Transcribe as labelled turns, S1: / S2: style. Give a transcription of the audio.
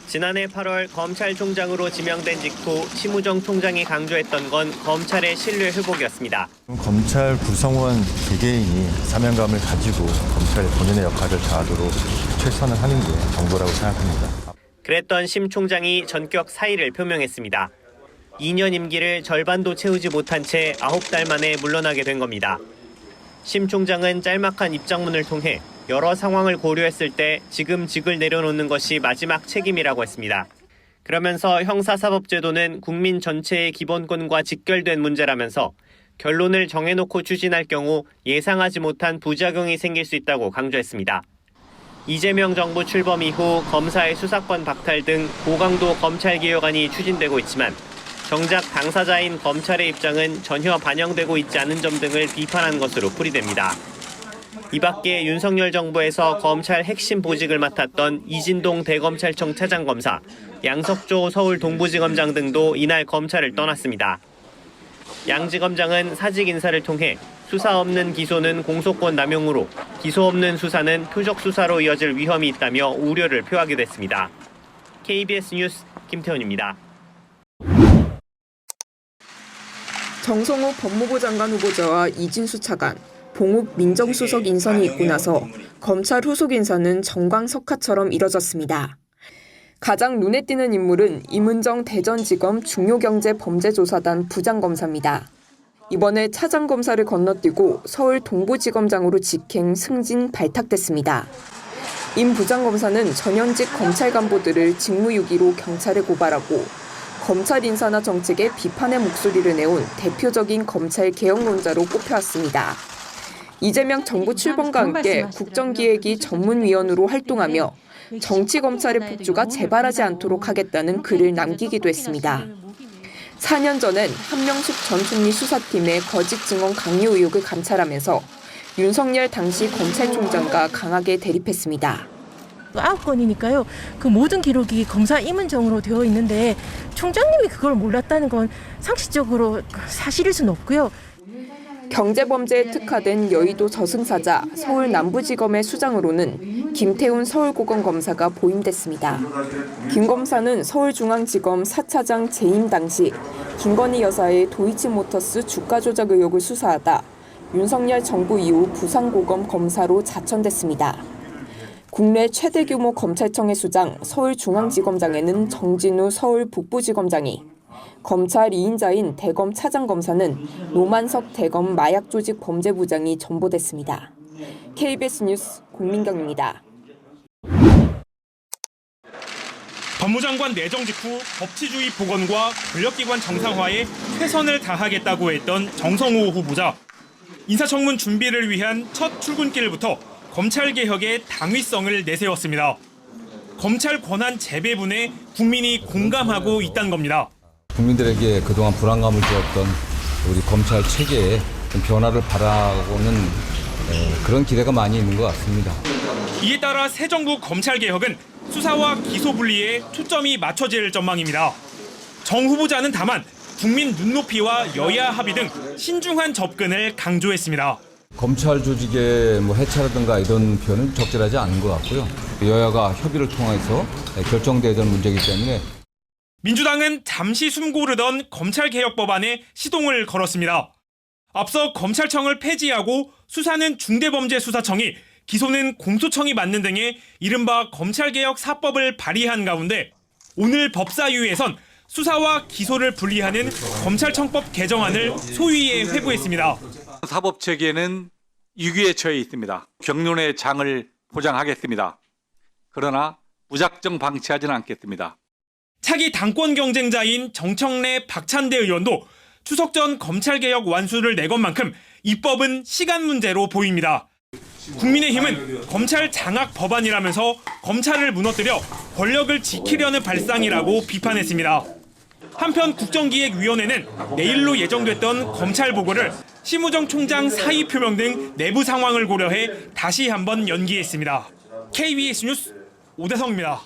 S1: 지난해 8월 검찰총장으로 지명된 직후 심우정 총장이 강조했던 건 검찰의 신뢰 회복이었습니다.
S2: 검찰 구성원 개개인이 사명감을 가지고 검찰 본연의 역할을 다하도록 최선을 하는 게 정도라고 생각합니다.
S1: 그랬던 심 총장이 전격 사의를 표명했습니다. 2년 임기를 절반도 채우지 못한 채 9달 만에 물러나게 된 겁니다. 심 총장은 짤막한 입장문을 통해 여러 상황을 고려했을 때 지금 직을 내려놓는 것이 마지막 책임이라고 했습니다. 그러면서 형사사법제도는 국민 전체의 기본권과 직결된 문제라면서 결론을 정해놓고 추진할 경우 예상하지 못한 부작용이 생길 수 있다고 강조했습니다. 이재명 정부 출범 이후 검사의 수사권 박탈 등 고강도 검찰개혁안이 추진되고 있지만 정작 당사자인 검찰의 입장은 전혀 반영되고 있지 않은 점 등을 비판한 것으로 풀이됩니다. 이 밖에 윤석열 정부에서 검찰 핵심 보직을 맡았던 이진동 대검찰청 차장검사, 양석조 서울 동부지검장 등도 이날 검찰을 떠났습니다. 양 지검장은 사직 인사를 통해 수사 없는 기소는 공소권 남용으로 기소 없는 수사는 표적 수사로 이어질 위험이 있다며 우려를 표하기도 했습니다. KBS 뉴스 김태훈입니다.
S3: 정성호 법무부 장관 후보자와 이진수 차관, 봉욱 민정수석 인선이 있고 나서 검찰 후속 인사는 정광석화처럼 이뤄졌습니다. 가장 눈에 띄는 인물은 임은정 대전지검 중요경제범죄조사단 부장검사입니다. 이번에 차장검사를 건너뛰고 서울 동부지검장으로 직행 승진 발탁됐습니다. 임 부장검사는 전현직 검찰 간부들을 직무유기로 경찰에 고발하고 검찰 인사나 정책에 비판의 목소리를 내온 대표적인 검찰 개혁론자로 꼽혀왔습니다. 이재명 정부 출범과 함께 국정기획위 전문위원으로 활동하며 정치검찰의 폭주가 재발하지 않도록 하겠다는 글을 남기기도 했습니다. 4년 전엔 한명숙 전 총리 수사팀의 거짓 증언 강요 의혹을 감찰하면서 윤석열 당시 검찰총장과 강하게 대립했습니다.
S4: 9건이니까요. 그 모든 기록이 검사 임은정으로 되어 있는데 총장님이 그걸 몰랐다는 건 상식적으로 사실일 수는 없고요.
S3: 경제범죄에 특화된 여의도 저승사자 서울 남부지검의 수장으로는 김태훈 서울고검검사가 보임됐습니다. 김 검사는 서울중앙지검 4차장 재임 당시 김건희 여사의 도이치모터스 주가 조작 의혹을 수사하다 윤석열 정부 이후 부산고검 검사로 자천됐습니다. 국내 최대 규모 검찰청의 수장 서울중앙지검장에는 정진우 서울북부지검장이, 검찰 2인자인 대검 차장검사는 노만석 대검 마약조직범죄부장이 전보됐습니다. KBS 뉴스 공민경입니다.
S5: 법무장관 내정 직후 법치주의 복원과 권력기관 정상화에 최선을 다하겠다고 했던 정성호 후보자. 인사청문 준비를 위한 첫 출근길부터 검찰개혁의 당위성을 내세웠습니다. 검찰 권한 재배분에 국민이 공감하고 있다는 겁니다.
S6: 국민들에게 그동안 불안감을 주었던 우리 검찰 체계에 좀 변화를 바라고는 그런 기대가 많이 있는 것 같습니다.
S5: 이에 따라 새 정부 검찰개혁은 수사와 기소 분리에 초점이 맞춰질 전망입니다. 정 후보자는 다만 국민 눈높이와 여야 합의 등 신중한 접근을 강조했습니다.
S6: 검찰 조직의 해체라든가 이런 표현은 적절하지 않은 것 같고요. 여야가 협의를 통해서 결정돼야 되는 문제이기 때문에
S5: 민주당은 잠시 숨고르던 검찰개혁법안에 시동을 걸었습니다. 앞서 검찰청을 폐지하고 수사는 중대범죄수사청이, 기소는 공소청이 맡는 등의 이른바 검찰개혁 4법을 발의한 가운데 오늘 법사위에선 수사와 기소를 분리하는 검찰청법 개정안을 소위에 회부했습니다.
S7: 사법체계는 위기에 처해 있습니다. 경륜의 장을 보장하겠습니다. 그러나 무작정 방치하지는 않겠습니다.
S5: 차기 당권 경쟁자인 정청래 박찬대 의원도 추석 전 검찰개혁 완수를 내건 만큼 입법은 시간 문제로 보입니다. 국민의힘은 검찰 장악 법안이라면서 검찰을 무너뜨려 권력을 지키려는 발상이라고 비판했습니다. 한편 국정기획위원회는 내일로 예정됐던 검찰 보고를 심우정 총장 사의 표명 등 내부 상황을 고려해 다시 한번 연기했습니다. KBS 뉴스 오대성입니다.